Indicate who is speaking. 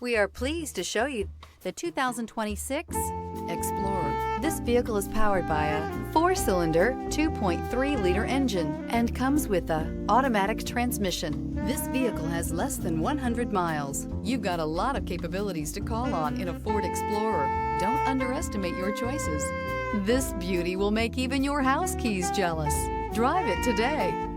Speaker 1: We are pleased to show you the 2026 Explorer. This vehicle is powered by a 4-cylinder, 2.3-liter engine and comes with an automatic transmission. This vehicle has less than 100 miles. You've got a lot of capabilities to call on in a Ford Explorer. Don't underestimate your choices. This beauty will make even your house keys jealous. Drive it today.